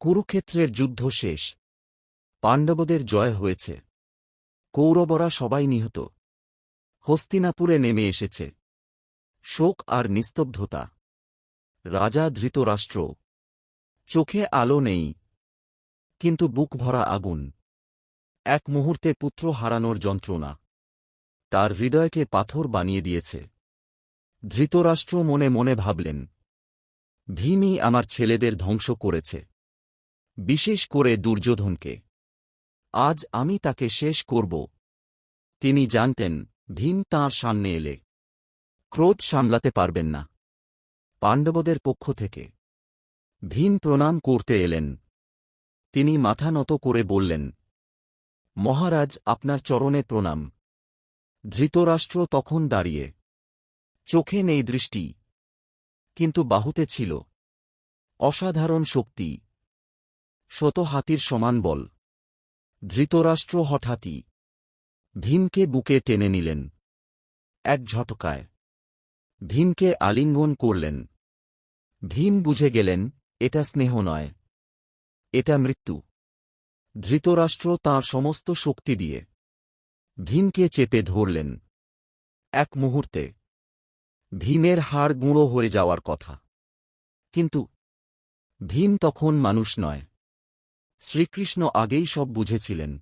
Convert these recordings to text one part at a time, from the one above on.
কুরুক্ষেত্রের যুদ্ধ শেষ। পাণ্ডবদের জয় হয়েছে। কৌরবরা সবাই নিহত। হস্তিনাপুরে নেমে এসেছে শোক আর নিস্তব্ধতা। রাজা ধৃতরাষ্ট্র। চোখে আলো নেই, কিন্তু বুক ভরা আগুন। এক মুহূর্তে পুত্র হারানোর যন্ত্রণা তার হৃদয়কে পাথর বানিয়ে দিয়েছে। ধৃতরাষ্ট্র মনে মনে ভাবলেন, ভীমই আমার ছেলেদের ধ্বংস করেছে, বিশেষ করে দুর্যোধনকে। আজ আমি তাকে শেষ করব। তিনি জানতেন, ভীম তাঁর সামনে এলে ক্রোধ সামলাতে পারবেন না। পাণ্ডবদের পক্ষ থেকে ভীম প্রণাম করতে এলেন। তিনি মাথা নত করে বললেন, মহারাজ, আপনার চরণে প্রণাম। ধৃতরাষ্ট্র তখন দাঁড়িয়ে। চোখে নেই দৃষ্টি, কিন্তু বাহুতে ছিল অসাধারণ শক্তি, শত হাতির সমান বল। ধৃতরাষ্ট্র হঠাৎই ভীমকে বুকে টেনে নিলেন। এক ঝটকায় ভীমকে আলিঙ্গন করলেন। ভীম বুঝে গেলেন, এটা স্নেহ নয়, এটা মৃত্যু। ধৃতরাষ্ট্র তাঁর সমস্ত শক্তি দিয়ে ভীমকে চেপে ধরলেন। এক মুহূর্তে ভীমের হাড় গুঁড়ো হয়ে যাওয়ার কথা, কিন্তু ভীম তখন মানুষ নয়। শ্রীকৃষ্ণ আগেই সব বুঝেছিলেন।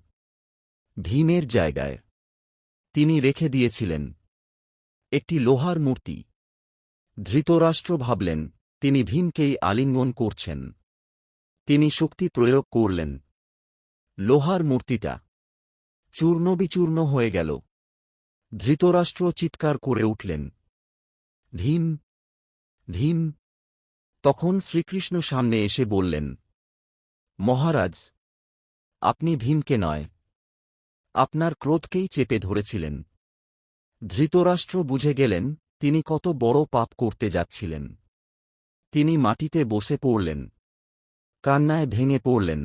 ভীমের জায়গায় তিনি রেখে দিয়েছিলেন একটি লোহার মূর্তি। ধৃতরাষ্ট্র ভাবলেন, তিনি ভীমকেই আলিঙ্গন করছেন। তিনি শক্তি প্রয়োগ করলেন। লোহার মূর্তিটা চূর্ণবিচূর্ণ হয়ে গেল। ধৃতরাষ্ট্র চিৎকার করে উঠলেন, ভীম, ভীম! তখন শ্রীকৃষ্ণ সামনে এসে বললেন, মহারাজ, আপনি ভীমকে নয়, আপনার ক্রোধকেই চেপে ধরেছিলেন। ধৃতরাষ্ট্র বুঝে গেলেন তিনি কত বড় পাপ করতে যাচ্ছিলেন। তিনি মাটিতে বসে পড়লেন, কান্নায় ভেঙে পড়লেন।